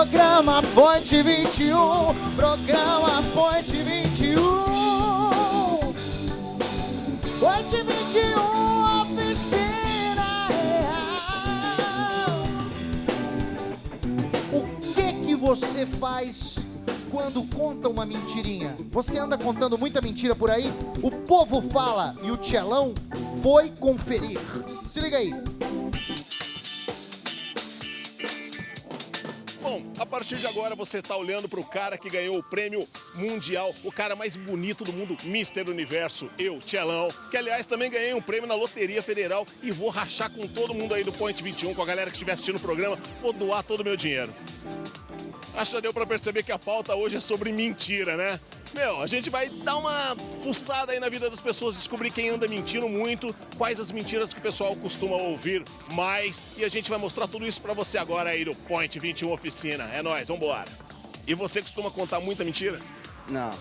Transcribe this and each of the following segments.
Programa Point 21, programa Point 21. Point 21, oficina real. O que você faz quando conta uma mentirinha? Você anda contando muita mentira por aí? O povo fala e o Tchelão foi conferir. Se liga aí. Bom, a partir de agora você está olhando para o cara que ganhou o prêmio mundial, o cara mais bonito do mundo, Mr. Universo, eu, Tchelão, que aliás também ganhei um prêmio na Loteria Federal e vou rachar com todo mundo aí do Point 21, com a galera que estiver assistindo o programa, vou doar todo o meu dinheiro. Acho que já deu pra perceber que a pauta hoje é sobre mentira, né? Meu, a gente vai dar uma fuçada aí na vida das pessoas, descobrir quem anda mentindo muito, quais as mentiras que o pessoal costuma ouvir mais, e a gente vai mostrar tudo isso pra você agora aí do Point 21 Oficina. É nóis, vambora. E você costuma contar muita mentira? Não.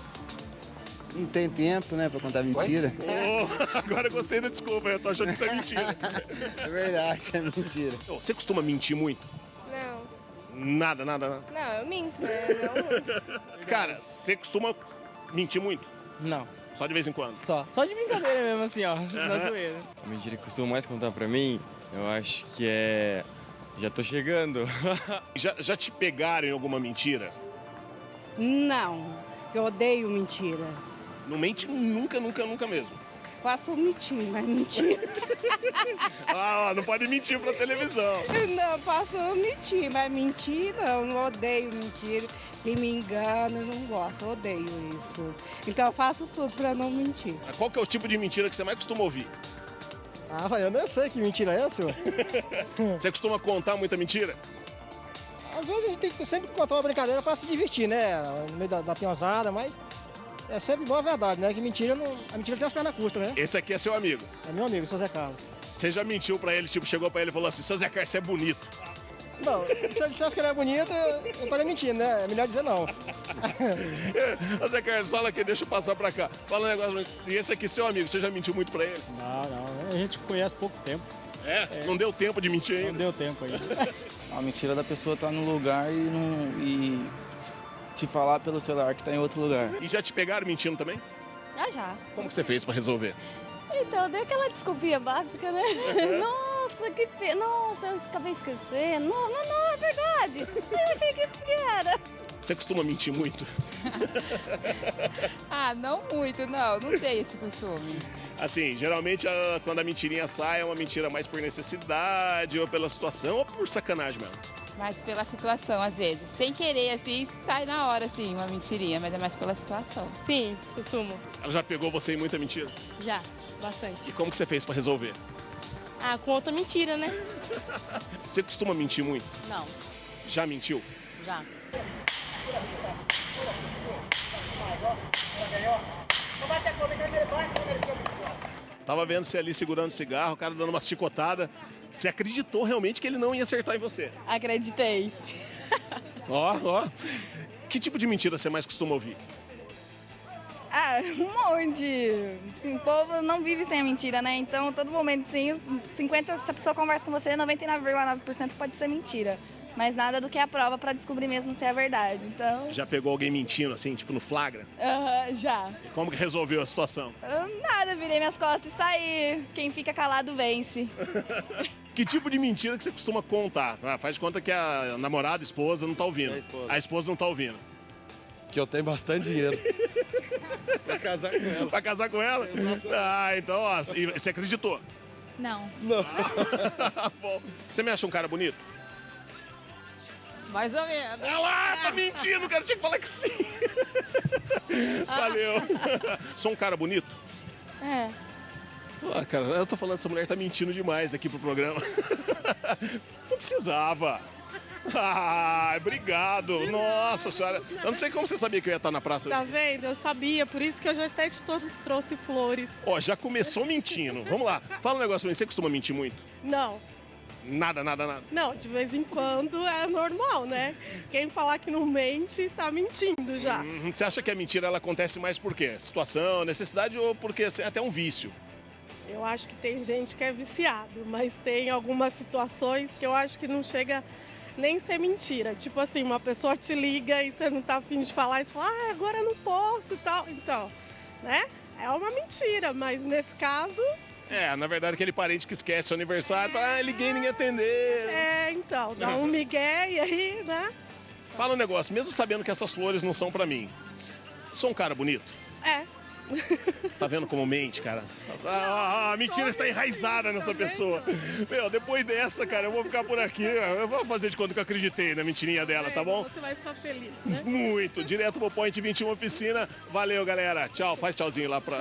Não tem tempo, né, pra contar mentira. Oh, agora eu gostei da desculpa, eu tô achando que isso é mentira. É verdade, é mentira. Você costuma mentir muito? Não. Nada. Não, eu minto, né? Não muito. Cara, você costuma mentir muito? Não, Só de vez em quando? só de brincadeira mesmo, assim, ó, na zoeira. A mentira que costumo mais contar pra mim, eu acho que é... Já tô chegando. Já te pegaram em alguma mentira? Não, eu odeio mentira. Não mente nunca mesmo. Posso mentir, mas mentir. Ah, não pode mentir pra televisão. Não, posso mentir, mas mentir não odeio mentira. Quem me engana, eu não gosto, eu odeio isso. Então eu faço tudo pra não mentir. Qual que é o tipo de mentira que você mais costuma ouvir? Ah, eu não sei que mentira é essa, senhor. Você costuma contar muita mentira? Às vezes a gente tem que sempre contar uma brincadeira pra se divertir, né, no meio da pinhozada, mas é sempre boa a verdade, né, que mentira não... A mentira tem as pernas curtas, né? Esse aqui é seu amigo. É meu amigo, seu Zé Carlos. Você já mentiu pra ele, tipo, chegou pra ele e falou assim, seu Zé Carlos, você é bonito. Não, se eu dissesse que ele é bonito, eu estaria mentindo, né? É melhor dizer não. Ô Zé Carlos, fala aqui, deixa eu passar pra cá. Fala um negócio, e esse aqui é seu amigo, você já mentiu muito pra ele? Não, a gente conhece há pouco tempo. É? Não deu tempo de mentir ainda? Não deu tempo ainda. A mentira da pessoa tá no lugar e te falar pelo celular que tá em outro lugar. E já te pegaram mentindo também? Já. Como que você fez pra resolver? Então, dei aquela desculpinha básica, né? Nossa, que pena. Nossa, eu acabei esquecendo. Não, é verdade. Eu achei que era. Você costuma mentir muito? Não muito, não tem esse costume. Assim, geralmente quando a mentirinha sai é uma mentira mais por necessidade, ou pela situação, ou por sacanagem mesmo. Mas pela situação, às vezes. Sem querer, assim, sai na hora, assim, uma mentirinha, mas é mais pela situação. Sim, costumo. Ela já pegou você em muita mentira? Já, bastante. E como que você fez pra resolver? Conta mentira, né? Você costuma mentir muito? Não, Já mentiu? já. Tava vendo você ali segurando cigarro, o cara dando uma chicotada. Você acreditou realmente que ele não ia acertar em você? Acreditei. Ó. Que tipo de mentira você mais costuma ouvir? Um monte. Assim, o povo não vive sem a mentira, né? Então, todo momento, sim, 50, se a pessoa conversa com você, 99,9% pode ser mentira. Mas nada do que a prova para descobrir mesmo se é verdade. Então, Já pegou alguém mentindo assim, tipo no flagra? já. E como que resolveu a situação? Nada, virei minhas costas e saí. Quem fica calado vence. Que tipo de mentira que você costuma contar? Faz de conta que a namorada, a esposa não tá ouvindo. A esposa não tá ouvindo. Que eu tenho bastante dinheiro. Pra casar com ela. Pra casar com ela? Então, ó, e você acreditou? Não. Bom, você me acha um cara bonito? Mais ou menos. Olha lá, tá mentindo, o cara tinha que falar que sim. Valeu. Sou um cara bonito? É. Cara, eu tô falando, essa mulher tá mentindo demais aqui pro programa. Não precisava. Obrigado. Nossa senhora. Eu não sei como você sabia que eu ia estar na praça. Tá vendo? Eu sabia, por isso que eu já até te trouxe flores. Ó, já começou mentindo. Vamos lá. Fala um negócio pra mim. Você costuma mentir muito? Não, Nada. não, de vez em quando é normal, né? Quem falar que não mente, tá mentindo já. Você acha que a mentira ela acontece mais por quê? Situação, necessidade ou porque é até um vício? Eu acho que tem gente que é viciado, mas tem algumas situações que eu acho que não chega nem ser mentira. Tipo assim, uma pessoa te liga e você não tá afim de falar, e você fala, agora eu não posso e tal. Então, né? É uma mentira, mas nesse caso... Na verdade, aquele parente que esquece o aniversário, fala, liguei e ninguém atendeu. Então, dá um migué e aí, né? Fala um negócio, mesmo sabendo que essas flores não são pra mim, sou um cara bonito? Tá vendo como mente, cara? A mentira está enraizada nessa pessoa. Meu, depois dessa, cara, eu vou ficar por aqui. Eu vou fazer de conta que eu acreditei na mentirinha dela, tá bom? Você vai ficar feliz, né? Muito. Direto pro Point 21 Oficina. Valeu, galera. Tchau. Faz tchauzinho lá pra...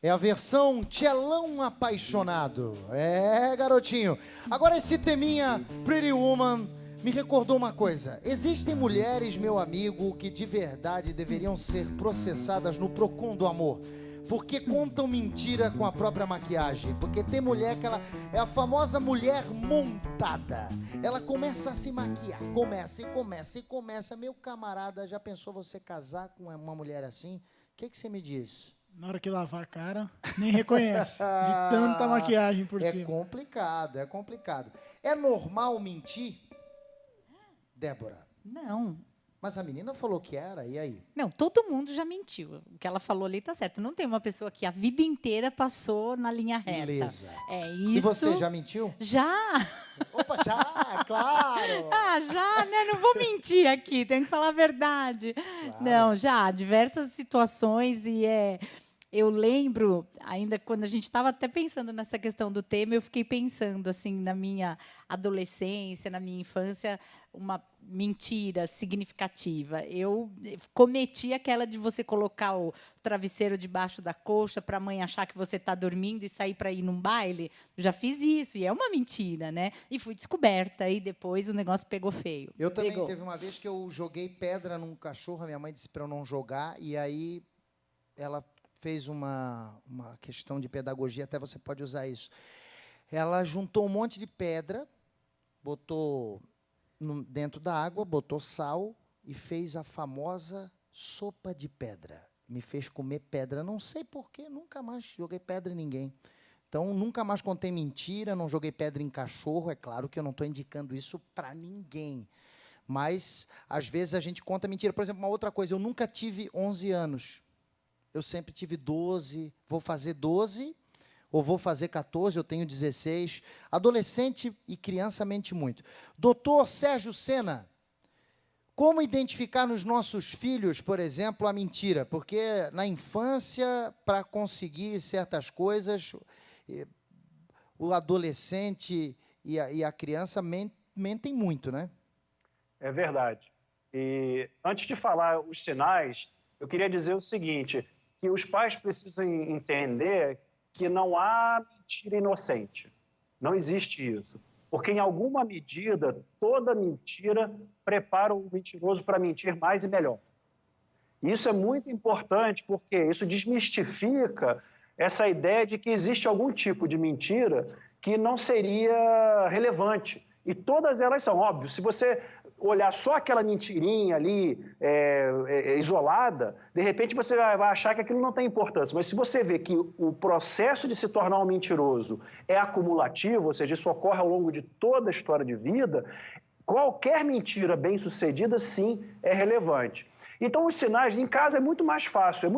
É a versão Tchelão Apaixonado. Garotinho. Agora esse teminha Pretty Woman me recordou uma coisa. Existem mulheres, meu amigo, que de verdade deveriam ser processadas no Procon do Amor. Porque contam mentira com a própria maquiagem. Porque tem mulher que ela é a famosa mulher montada. Ela começa a se maquiar. Começa. Meu camarada, já pensou você casar com uma mulher assim? O que você me diz? Na hora que lavar a cara, nem reconhece. De tanta maquiagem por cima. É complicado. É normal mentir? Débora? Não. Mas a menina falou que era, e aí? Não, todo mundo já mentiu. O que ela falou ali tá certo. Não tem uma pessoa que a vida inteira passou na linha reta. Beleza. Isso. E você já mentiu? Já. Opa, já, claro. Já, né? Não vou mentir aqui, tenho que falar a verdade. Claro. Não, já, diversas situações Eu lembro, ainda quando a gente estava até pensando nessa questão do tema, eu fiquei pensando, assim, na minha adolescência, na minha infância, uma mentira significativa. Eu cometi aquela de você colocar o travesseiro debaixo da coxa para a mãe achar que você está dormindo e sair para ir num baile. Já fiz isso, e é uma mentira, né? E fui descoberta, e depois o negócio pegou feio. Eu também teve uma vez que eu joguei pedra num cachorro, a minha mãe disse para eu não jogar, e aí ela fez uma questão de pedagogia, até você pode usar isso. Ela juntou um monte de pedra, botou dentro da água, botou sal e fez a famosa sopa de pedra. Me fez comer pedra, não sei porquê, nunca mais joguei pedra em ninguém. Então, nunca mais contei mentira, não joguei pedra em cachorro, é claro que eu não estou indicando isso para ninguém. Mas, às vezes, a gente conta mentira. Por exemplo, uma outra coisa, eu nunca tive 11 anos. Eu sempre tive 12, vou fazer 12, ou vou fazer 14, eu tenho 16. Adolescente e criança mente muito. Doutor Sérgio Sena, como identificar nos nossos filhos, por exemplo, a mentira? Porque na infância, para conseguir certas coisas, o adolescente e a criança mentem muito, né? É verdade. E antes de falar os sinais, eu queria dizer o seguinte, que os pais precisam entender que não há mentira inocente. Não existe isso. Porque, em alguma medida, toda mentira prepara o mentiroso para mentir mais e melhor. E isso é muito importante porque isso desmistifica essa ideia de que existe algum tipo de mentira que não seria relevante. E todas elas são, óbvio, se você olhar só aquela mentirinha ali isolada, de repente você vai achar que aquilo não tem importância. Mas se você vê que o processo de se tornar um mentiroso é acumulativo, ou seja, isso ocorre ao longo de toda a história de vida, qualquer mentira bem-sucedida, sim, é relevante. Então, os sinais, em casa é muito mais fácil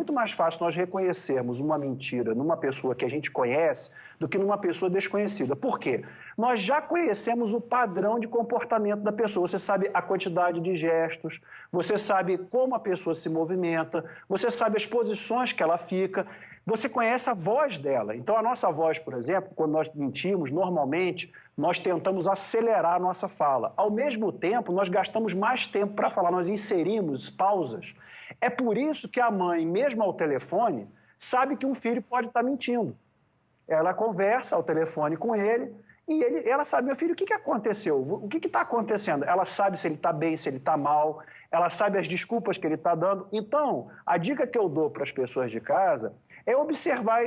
nós reconhecermos uma mentira numa pessoa que a gente conhece do que numa pessoa desconhecida. Por quê? Nós já conhecemos o padrão de comportamento da pessoa. Você sabe a quantidade de gestos, você sabe como a pessoa se movimenta, você sabe as posições que ela fica, você conhece a voz dela. Então, a nossa voz, por exemplo, quando nós mentimos, normalmente, nós tentamos acelerar a nossa fala. Ao mesmo tempo, nós gastamos mais tempo para falar, nós inserimos pausas. É por isso que a mãe, mesmo ao telefone, sabe que um filho pode estar mentindo. Ela conversa ao telefone com ele e ela sabe, meu filho, o que aconteceu? O que está acontecendo? Ela sabe se ele está bem, se ele está mal, ela sabe as desculpas que ele está dando. Então, a dica que eu dou para as pessoas de casa é observar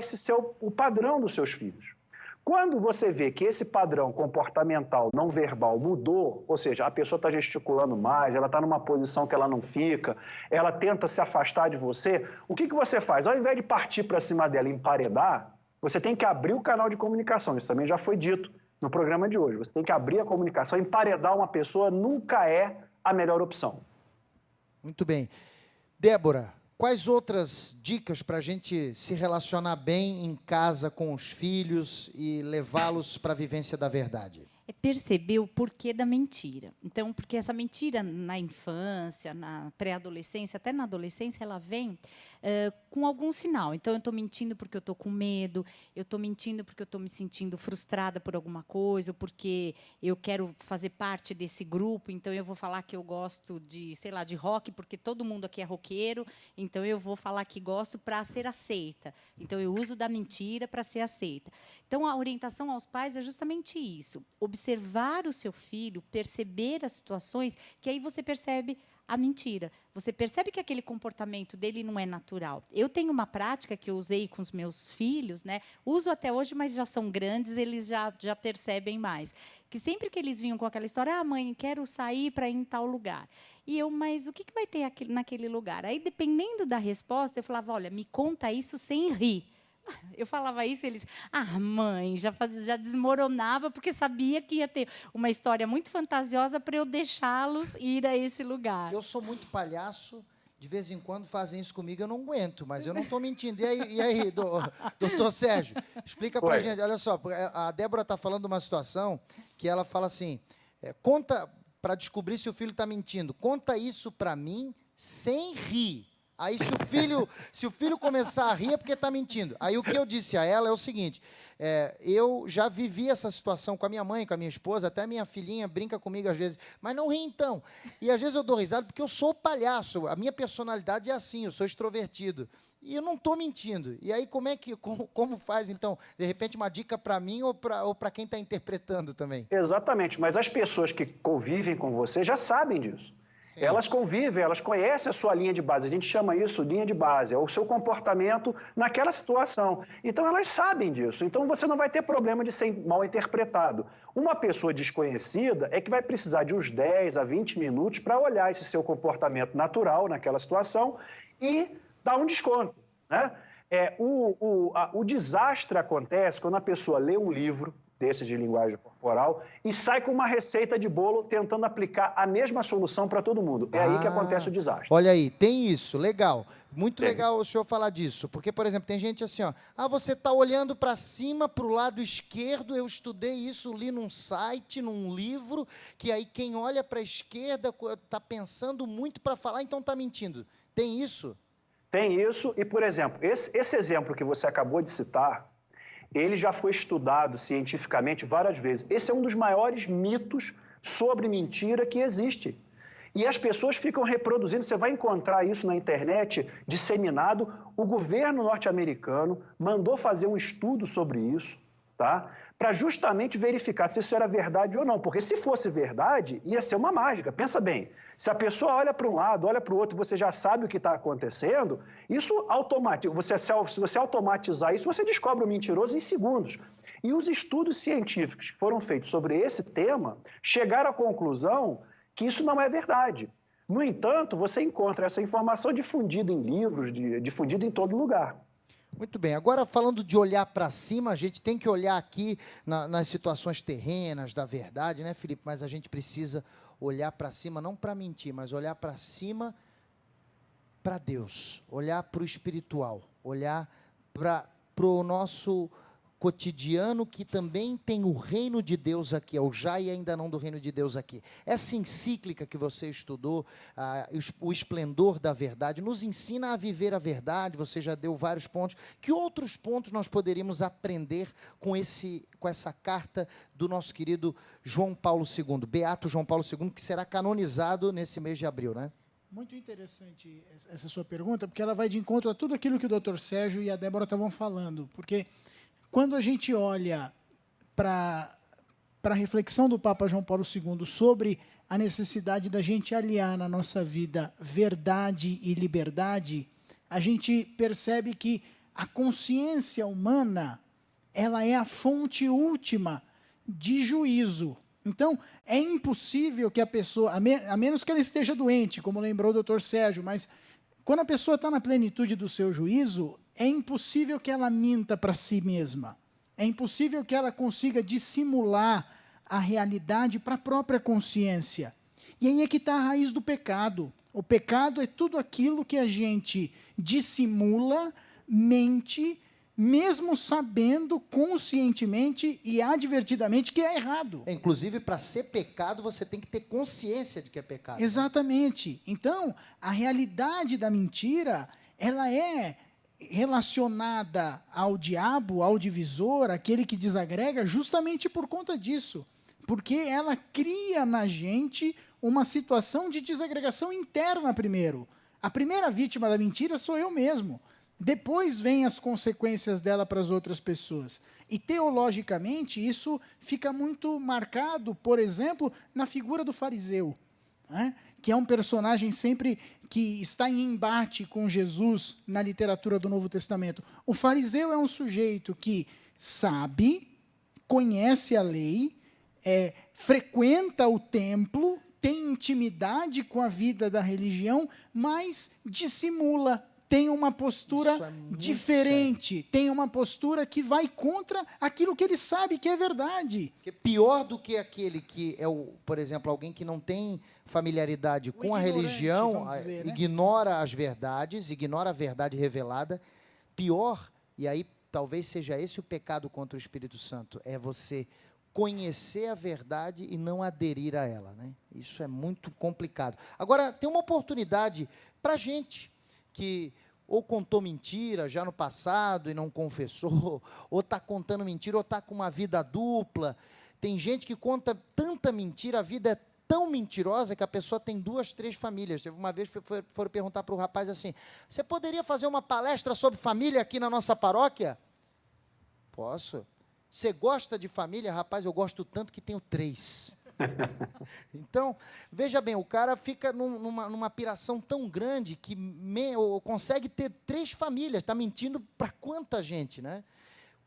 o padrão dos seus filhos. Quando você vê que esse padrão comportamental não verbal mudou, ou seja, a pessoa está gesticulando mais, ela está numa posição que ela não fica, ela tenta se afastar de você, o que você faz? Ao invés de partir para cima dela e emparedar, Você tem que abrir o canal de comunicação, isso também já foi dito no programa de hoje. Você tem que abrir a comunicação, emparedar uma pessoa nunca é a melhor opção. Muito bem. Débora, quais outras dicas para a gente se relacionar bem em casa com os filhos e levá-los para a vivência da verdade? É perceber o porquê da mentira. Então, porque essa mentira na infância, na pré-adolescência, até na adolescência, ela vem com algum sinal. Então, eu estou mentindo porque eu estou com medo, eu estou mentindo porque eu estou me sentindo frustrada por alguma coisa, ou porque eu quero fazer parte desse grupo, então eu vou falar que eu gosto de, sei lá, de rock, porque todo mundo aqui é roqueiro, então eu vou falar que gosto para ser aceita. Então, eu uso da mentira para ser aceita. Então, a orientação aos pais é justamente isso. Observar o seu filho, perceber as situações, que aí você percebe a mentira. Você percebe que aquele comportamento dele não é natural. Eu tenho uma prática que eu usei com os meus filhos, né? Uso até hoje, mas já são grandes, eles já percebem mais. Que sempre que eles vinham com aquela história, mãe, quero sair para ir em tal lugar. E eu, mas o que vai ter naquele lugar? Aí, dependendo da resposta, eu falava, olha, me conta isso sem rir. Eu falava isso, eles, mãe, já desmoronava, porque sabia que ia ter uma história muito fantasiosa para eu deixá-los ir a esse lugar. Eu sou muito palhaço, de vez em quando fazem isso comigo, eu não aguento, mas eu não estou mentindo. E aí, doutor Sérgio, explica para a gente. Olha só, a Débora está falando de uma situação que ela fala assim, conta, para descobrir se o filho está mentindo, conta isso para mim sem rir. Aí, se o filho começar a rir, é porque está mentindo. Aí, o que eu disse a ela é o seguinte, eu já vivi essa situação com a minha mãe, com a minha esposa, até a minha filhinha brinca comigo às vezes, mas não ri então. E, às vezes, eu dou risada porque eu sou palhaço, a minha personalidade é assim, eu sou extrovertido. E eu não estou mentindo. E aí, como faz, então, de repente, uma dica para mim ou para quem está interpretando também? Exatamente, mas as pessoas que convivem com você já sabem disso. Sim. Elas convivem, elas conhecem a sua linha de base. A gente chama isso linha de base, é o seu comportamento naquela situação. Então, elas sabem disso. Então, você não vai ter problema de ser mal interpretado. Uma pessoa desconhecida é que vai precisar de uns 10 a 20 minutos para olhar esse seu comportamento natural naquela situação e dar um desconto, né? O desastre acontece quando a pessoa lê um livro desse de linguagem corporal e sai com uma receita de bolo tentando aplicar a mesma solução para todo mundo. É aí que acontece o desastre. Olha aí, tem isso, legal. Muito legal o senhor falar disso, porque, por exemplo, tem gente assim, você está olhando para cima, para o lado esquerdo, eu estudei isso, li num site, num livro, que aí quem olha para a esquerda está pensando muito para falar, então está mentindo. Tem isso? Tem isso, e, por exemplo, esse exemplo que você acabou de citar, ele já foi estudado cientificamente várias vezes. Esse é um dos maiores mitos sobre mentira que existe. E as pessoas ficam reproduzindo, você vai encontrar isso na internet, disseminado. O governo norte-americano mandou fazer um estudo sobre isso, tá? Para justamente verificar se isso era verdade ou não. Porque se fosse verdade, ia ser uma mágica. Pensa bem, se a pessoa olha para um lado, olha para o outro, você já sabe o que está acontecendo, isso automatiza. Se você automatizar isso, você descobre o mentiroso em segundos. E os estudos científicos que foram feitos sobre esse tema chegaram à conclusão que isso não é verdade. No entanto, você encontra essa informação difundida em livros, difundida em todo lugar. Muito bem, agora falando de olhar para cima, a gente tem que olhar aqui nas situações terrenas da verdade, né, Felipe? Mas a gente precisa olhar para cima, não para mentir, mas olhar para cima para Deus, olhar para o espiritual, olhar para o nosso cotidiano, que também tem o reino de Deus aqui, é o já e ainda não do reino de Deus aqui. Essa encíclica que você estudou, o esplendor da verdade, nos ensina a viver a verdade, você já deu vários pontos. Que outros pontos nós poderíamos aprender com essa carta do nosso querido João Paulo II, Beato João Paulo II, que será canonizado nesse mês de abril, né? Muito interessante essa sua pergunta, porque ela vai de encontro a tudo aquilo que o Dr. Sérgio e a Débora estavam falando, porque quando a gente olha para a reflexão do Papa João Paulo II sobre a necessidade da gente aliar na nossa vida verdade e liberdade, a gente percebe que a consciência humana, ela é a fonte última de juízo. Então, é impossível que a pessoa, a menos que ela esteja doente, como lembrou o Dr. Sérgio, mas quando a pessoa está na plenitude do seu juízo, é impossível que ela minta para si mesma. É impossível que ela consiga dissimular a realidade para a própria consciência. E aí é que está a raiz do pecado. O pecado é tudo aquilo que a gente dissimula, mente, mesmo sabendo conscientemente e advertidamente que é errado. Inclusive, para ser pecado, você tem que ter consciência de que é pecado. Exatamente. Então, a realidade da mentira, ela é relacionada ao diabo, ao divisor, aquele que desagrega, justamente por conta disso. Porque ela cria na gente uma situação de desagregação interna primeiro. A primeira vítima da mentira sou eu mesmo. Depois vêm as consequências dela para as outras pessoas. E, teologicamente, isso fica muito marcado, por exemplo, na figura do fariseu, né? Que é um personagem sempre que está em embate com Jesus na literatura do Novo Testamento. O fariseu é um sujeito que sabe, conhece a lei, frequenta o templo, tem intimidade com a vida da religião, mas dissimula, tem uma postura diferente, tem uma postura que vai contra aquilo que ele sabe que é verdade. Porque pior do que aquele que é, por exemplo, alguém que não tem familiaridade com a religião, dizer, né? Ignora as verdades, ignora a verdade revelada. Pior, e aí talvez seja esse o pecado contra o Espírito Santo, é você conhecer a verdade e não aderir a ela, né? Isso é muito complicado. Agora, tem uma oportunidade para a gente que ou contou mentira já no passado e não confessou, ou está contando mentira, ou está com uma vida dupla. Tem gente que conta tanta mentira, a vida é tão mentirosa que a pessoa tem 2, 3 famílias. Teve uma vez que foram perguntar para o rapaz assim, você poderia fazer uma palestra sobre família aqui na nossa paróquia? Posso. Você gosta de família? Rapaz, eu gosto tanto que tenho 3. Então, veja bem, o cara fica numa piração tão grande que consegue ter 3 famílias, está mentindo para quanta gente, né?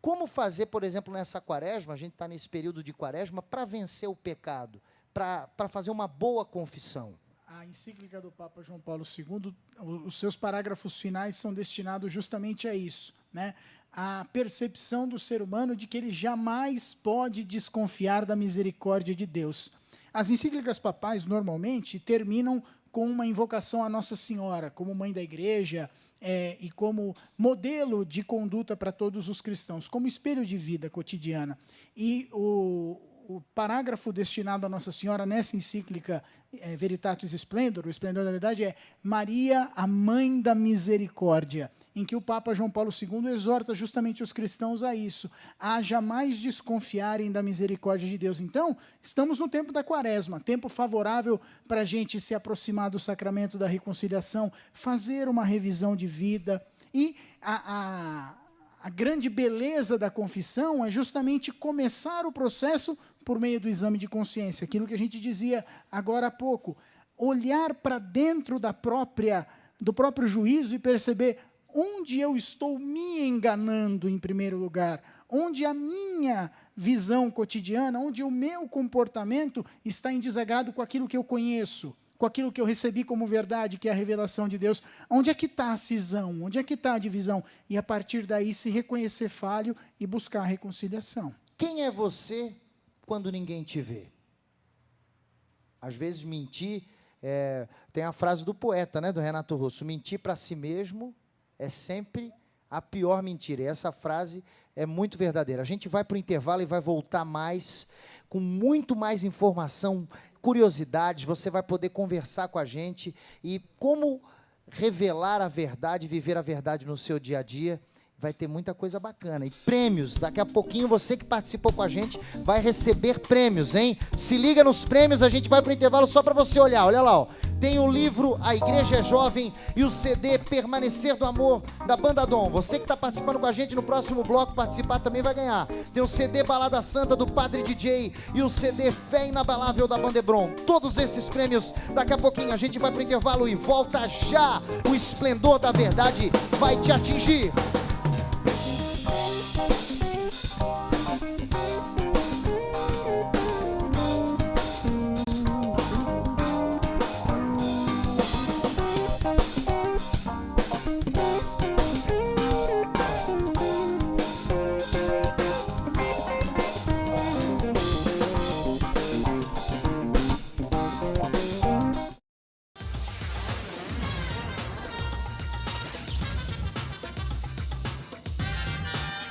Como fazer, por exemplo, nessa quaresma, a gente está nesse período de quaresma, para vencer o pecado, para fazer uma boa confissão? A encíclica do Papa João Paulo II, os seus parágrafos finais são destinados justamente a isso, né? A percepção do ser humano de que ele jamais pode desconfiar da misericórdia de Deus. As encíclicas papais, normalmente, terminam com uma invocação à Nossa Senhora, como mãe da igreja, e como modelo de conduta para todos os cristãos, como espelho de vida cotidiana. E o parágrafo destinado à Nossa Senhora nessa encíclica Veritatis Splendor, o esplendor da verdade, é Maria, a Mãe da Misericórdia, em que o Papa João Paulo II exorta justamente os cristãos a isso, a jamais desconfiarem da misericórdia de Deus. Então, estamos no tempo da quaresma, tempo favorável para a gente se aproximar do sacramento da reconciliação, fazer uma revisão de vida. E a grande beleza da confissão é justamente começar o processo por meio do exame de consciência, aquilo que a gente dizia agora há pouco, olhar para dentro do próprio juízo e perceber onde eu estou me enganando em primeiro lugar, onde a minha visão cotidiana, onde o meu comportamento está em desagrado com aquilo que eu conheço, com aquilo que eu recebi como verdade, que é a revelação de Deus. Onde é que está a cisão? Onde é que está a divisão? E, a partir daí, se reconhecer falho e buscar a reconciliação. Quem é você quando ninguém te vê? Às vezes, mentir... tem a frase do poeta, né, do Renato Russo, mentir para si mesmo é sempre a pior mentira. E essa frase é muito verdadeira. A gente vai para o intervalo e vai voltar mais, com muito mais informação, curiosidades, você vai poder conversar com a gente e como revelar a verdade, viver a verdade no seu dia a dia. Vai ter muita coisa bacana. E prêmios, daqui a pouquinho você que participou com a gente vai receber prêmios, hein? Se liga nos prêmios, a gente vai para o intervalo só para você olhar. Olha lá, ó. Tem o livro A Igreja é Jovem e o CD Permanecer do Amor, da Banda Dom. Você que está participando com a gente no próximo bloco, participar também vai ganhar. Tem o CD Balada Santa do Padre DJ e o CD Fé Inabalável da Banda Hebron. Todos esses prêmios, daqui a pouquinho a gente vai para o intervalo e volta já. O esplendor da verdade vai te atingir.